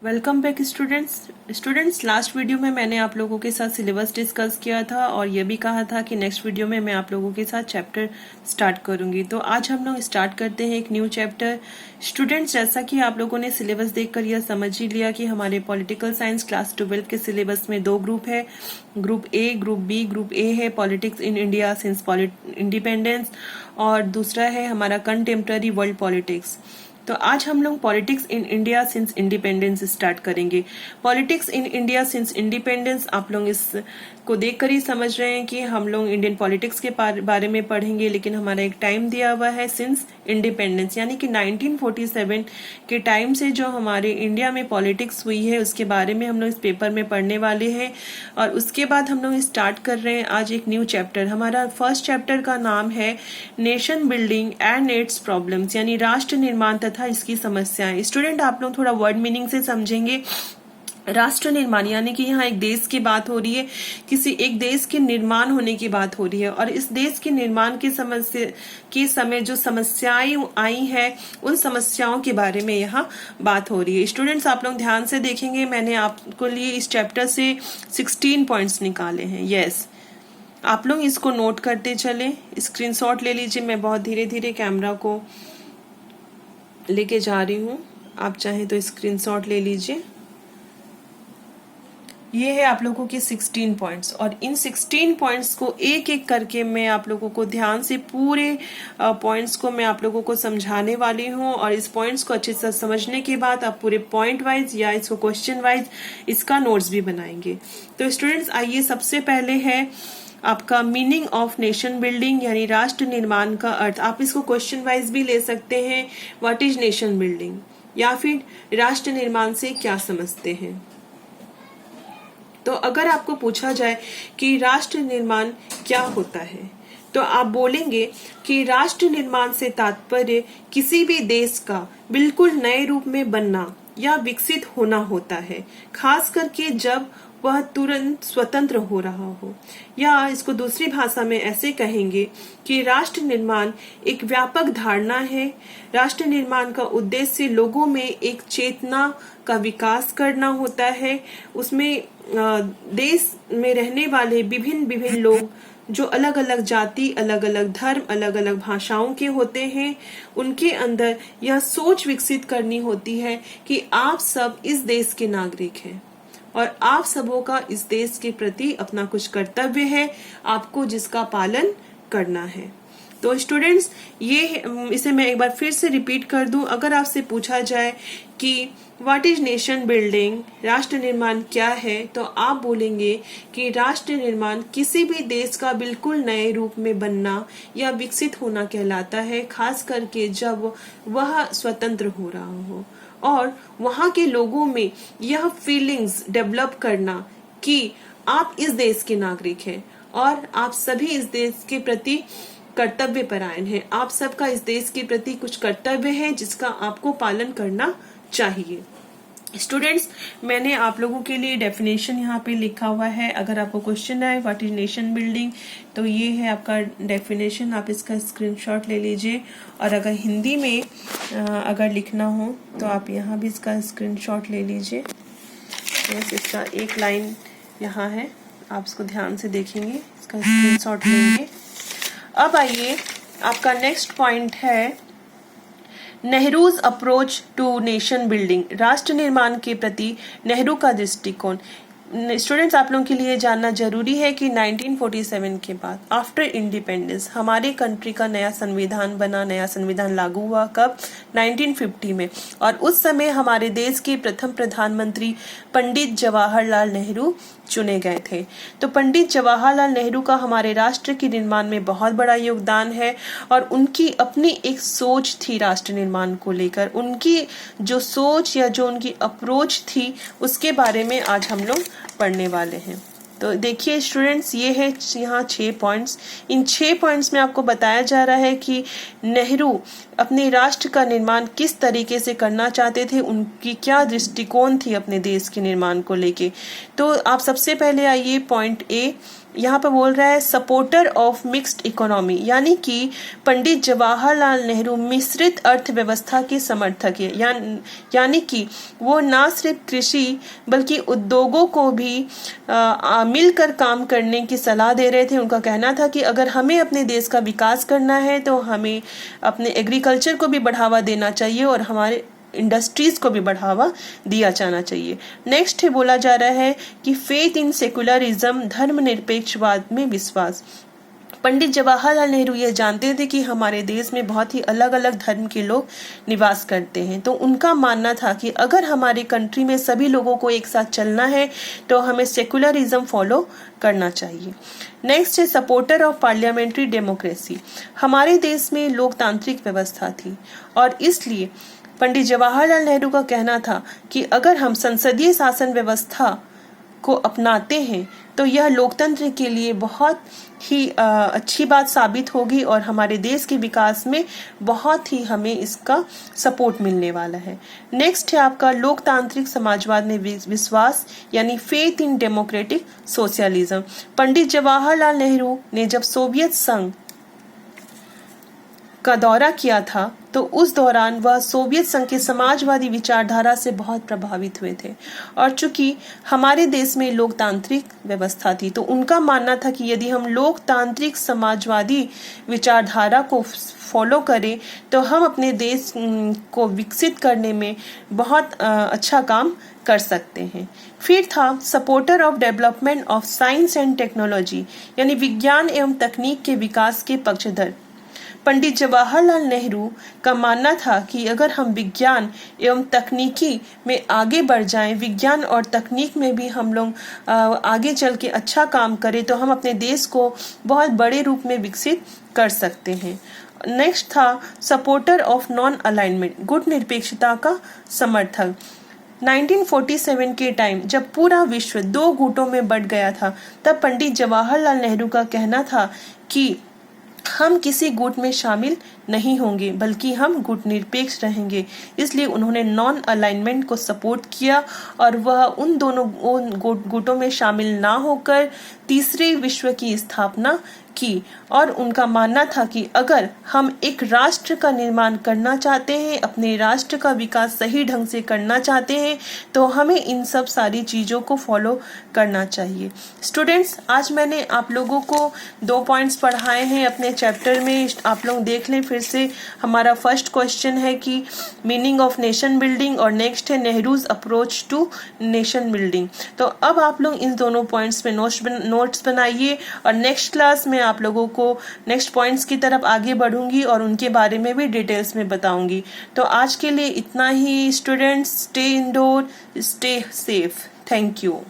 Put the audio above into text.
Welcome back students last video में मैंने आप लोगों के साथ सिलेबस डिस्कस किया था और ये भी कहा था कि नेक्स्ट वीडियो में मैं आप लोगों के साथ चैप्टर स्टार्ट करूंगी। तो आज हम लोग स्टार्ट करते हैं एक न्यू चैप्टर। स्टूडेंट्स, जैसा कि आप लोगों ने सिलेबस देखकर यह समझ ही लिया कि हमारे पॉलिटिकल साइंस क्लास 12 के सिलेबस में दो ग्रुप है, group A, group B. Group A है politics in India since independence और दूसरा है हमारा कंटेम्प्रेरी वर्ल्ड पॉलिटिक्स। तो आज हम लोग politics in India since independence start करेंगे। Politics in India since independence आप लोग इसको देखकर ही समझ रहे हैं कि हम लोग इंडियन पॉलिटिक्स के बारे में पढ़ेंगे, लेकिन हमारा एक टाइम दिया हुआ है सिंस इंडिपेंडेंस, यानी कि 1947 के टाइम से जो हमारे इंडिया में पॉलिटिक्स हुई है उसके बारे में हम लोग इस पेपर में पढ़ने वाले हैं। और उसके बाद हम लोग स्टार्ट कर रहे हैं आज एक न्यू चैप्टर। हमारा फर्स्ट चैप्टर का नाम है nation building and it's problems, यानी राष्ट्र निर्माण तथा इसकी समस्याएं। स्टूडेंट, आप लोग थोड़ा वर्ड मीनिंग से समझेंगे। राष्ट्र निर्माण यानी कि यहाँ एक देश की बात हो रही है, किसी एक देश के निर्माण होने की बात हो रही है और इस देश के निर्माण के समय जो समस्याएं आई है उन समस्याओं के बारे में यहाँ बात हो रही है। स्टूडेंट्स, आप लोग ध्यान से देखेंगे, मैंने आपको लिए इस चैप्टर से 16 पॉइंट्स निकाले हैं। यस, आप लोग इसको नोट करते चले, स्क्रीनशॉट ले लीजिए। मैं बहुत धीरे धीरे कैमरा को लेके जा रही हूँ, आप चाहें तो स्क्रीनशॉट ले लीजिए। ये है आप लोगों के 16 पॉइंट्स और इन 16 पॉइंट्स को एक एक करके मैं आप लोगों को ध्यान से पूरे पॉइंट्स को मैं आप लोगों को समझाने वाली हूँ और इस पॉइंट्स को अच्छे से समझने के बाद आप पूरे पॉइंट वाइज या इसको क्वेश्चन वाइज इसका नोट्स भी बनाएंगे। तो स्टूडेंट्स, आइए सबसे पहले है आपका मीनिंग ऑफ नेशन बिल्डिंग, यानी राष्ट्र निर्माण का अर्थ। आप इसको क्वेश्चन वाइज भी ले सकते हैं, व्हाट इज नेशन बिल्डिंग, या फिर राष्ट्र निर्माण से क्या समझते हैं। तो अगर आपको पूछा जाए कि राष्ट्र निर्माण क्या होता है तो आप बोलेंगे कि राष्ट्र निर्माण से तात्पर्य किसी भी देश का बिल्कुल नए रूप में बनना या विकसित होना होता है, खास करके जब वह तुरंत स्वतंत्र हो रहा हो। या इसको दूसरी भाषा में ऐसे कहेंगे कि राष्ट्र निर्माण एक व्यापक धारणा है। राष्ट्र निर्माण का उद्देश्य लोगों में एक चेतना का विकास करना होता है। उसमें देश में रहने वाले विभिन्न लोग जो अलग अलग जाति, अलग अलग धर्म, अलग अलग भाषाओं के होते हैं, उनके अंदर यह सोच विकसित करनी होती है कि आप सब इस देश के नागरिक हैं और आप सबों का इस देश के प्रति अपना कुछ कर्तव्य है, आपको जिसका पालन करना है। तो स्टूडेंट्स, इसे मैं एक बार फिर से रिपीट कर दूं। अगर आपसे पूछा जाए कि व्हाट इज नेशन बिल्डिंग, राष्ट्र निर्माण क्या है, तो आप बोलेंगे कि राष्ट्र निर्माण किसी भी देश का बिल्कुल नए रूप में बनना या विकसित होना कहलाता है, खास करके जब वह स्वतंत्र हो रहा हो और वहां के लोगों में यह फीलिंग्स डेवलप करना कि आप इस देश के नागरिक हैं और आप सभी इस देश के प्रति कर्तव्य परायण हैं। आप सबका इस देश के प्रति कुछ कर्तव्य है जिसका आपको पालन करना चाहिए। स्टूडेंट्स, मैंने आप लोगों के लिए डेफिनेशन यहाँ पे लिखा हुआ है। अगर आपको क्वेश्चन आए व्हाट इज नेशन बिल्डिंग, तो ये है आपका डेफिनेशन, आप इसका स्क्रीनशॉट ले लीजिए। और अगर हिंदी में अगर लिखना हो तो आप यहाँ भी इसका स्क्रीनशॉट ले लीजिए। बस इसका एक लाइन यहाँ है, आप इसको ध्यान से देखेंगे, इसका स्क्रीनशॉट लेंगे। अब आइए, आपका नेक्स्ट पॉइंट है Nehru's approach to nation building, राष्ट्र निर्माण के प्रति नेहरू का दृष्टिकोण। स्टूडेंट्स, आप लोगों के लिए जानना जरूरी है कि 1947 के बाद आफ्टर इंडिपेंडेंस हमारे कंट्री का नया संविधान बना, नया संविधान लागू हुआ कब? 1950 में। और उस समय हमारे देश के प्रथम प्रधानमंत्री पंडित जवाहरलाल नेहरू चुने गए थे। तो पंडित जवाहरलाल नेहरू का हमारे राष्ट्र के निर्माण में बहुत बड़ा योगदान है और उनकी अपनी एक सोच थी राष्ट्र निर्माण को लेकर। उनकी जो सोच या जो उनकी अप्रोच थी उसके बारे में आज हम लोग पढ़ने वाले हैं। तो देखिए स्टूडेंट्स, ये है यहाँ 6 पॉइंट्स। इन 6 पॉइंट्स में आपको बताया जा रहा है कि नेहरू अपने राष्ट्र का निर्माण किस तरीके से करना चाहते थे, उनकी क्या दृष्टिकोण थी अपने देश के निर्माण को लेके। तो आप सबसे पहले आइए पॉइंट ए यहाँ पर बोल रहा है सपोर्टर ऑफ मिक्स्ड इकोनॉमी, यानी कि पंडित जवाहरलाल नेहरू मिश्रित अर्थव्यवस्था के समर्थक है। यानी कि वो ना सिर्फ कृषि बल्कि उद्योगों को भी मिलकर काम करने की सलाह दे रहे थे। उनका कहना था कि अगर हमें अपने देश का विकास करना है तो हमें अपने एग्रीकल्चर को भी बढ़ावा देना चाहिए और हमारे इंडस्ट्रीज को भी बढ़ावा दिया जाना चाहिए। नेक्स्ट है बोला जा रहा है कि फेथ इन सेकुलरिज्म, धर्मनिरपेक्षवाद में विश्वास। पंडित जवाहरलाल नेहरू ये जानते थे कि हमारे देश में बहुत ही अलग अलग धर्म के लोग निवास करते हैं, तो उनका मानना था कि अगर हमारे कंट्री में सभी लोगों को एक साथ चलना है तो हमें सेकुलरिज्म फॉलो करना चाहिए। नेक्स्ट है सपोर्टर ऑफ पार्लियामेंट्री डेमोक्रेसी। हमारे देश में लोकतांत्रिक व्यवस्था थी और इसलिए पंडित जवाहरलाल नेहरू का कहना था कि अगर हम संसदीय शासन व्यवस्था को अपनाते हैं तो यह लोकतंत्र के लिए बहुत ही अच्छी बात साबित होगी और हमारे देश के विकास में बहुत ही हमें इसका सपोर्ट मिलने वाला है। नेक्स्ट है आपका लोकतांत्रिक समाजवाद में विश्वास, यानी faith in democratic socialism. Pandit Jawaharlal Nehru ने जब सोवियत संघ का दौरा किया था तो उस दौरान वह सोवियत संघ के समाजवादी विचारधारा से बहुत प्रभावित हुए थे और चूंकि हमारे देश में लोकतांत्रिक व्यवस्था थी तो उनका मानना था कि यदि हम लोकतांत्रिक समाजवादी विचारधारा को फॉलो करें तो हम अपने देश को विकसित करने में बहुत अच्छा काम कर सकते हैं। फिर था supporter of development of science and technology, यानी विज्ञान एवं तकनीक के विकास के पक्षधर। पंडित जवाहरलाल नेहरू का मानना था कि अगर हम विज्ञान एवं तकनीकी में आगे बढ़ जाएं, विज्ञान और तकनीक में भी हम लोग आगे चल के अच्छा काम करें तो हम अपने देश को बहुत बड़े रूप में विकसित कर सकते हैं। नेक्स्ट था सपोर्टर ऑफ नॉन अलाइनमेंट, गुट निरपेक्षता का समर्थक। 1947 के टाइम जब पूरा विश्व दो गुटों में बंट गया था तब पंडित जवाहरलाल नेहरू का कहना था कि हम किसी गुट में शामिल नहीं होंगे बल्कि हम गुट निरपेक्ष रहेंगे। इसलिए उन्होंने नॉन अलाइनमेंट को सपोर्ट किया और वह उन दोनों गुटों में शामिल ना होकर तीसरे विश्व की स्थापना की और उनका मानना था कि अगर हम एक राष्ट्र का निर्माण करना चाहते हैं, अपने राष्ट्र का विकास सही ढंग से करना चाहते हैं तो हमें इन सब सारी चीज़ों को फॉलो करना चाहिए। स्टूडेंट्स, आज मैंने आप लोगों को 2 पॉइंट्स पढ़ाए हैं अपने चैप्टर में। आप लोग देख लें फिर से। हमारा फर्स्ट क्वेश्चन है कि मीनिंग ऑफ नेशन बिल्डिंग और नेक्स्ट है Nehru's approach to nation building. तो अब आप लोग इन दोनों पॉइंट्स पे नोट्स बनाइए और नेक्स्ट क्लास में आप लोगों को नेक्स्ट पॉइंट्स की तरफ आगे बढ़ूंगी और उनके बारे में भी डिटेल्स में बताऊंगी। तो आज के लिए इतना ही students. Stay indoor, stay safe. Thank you.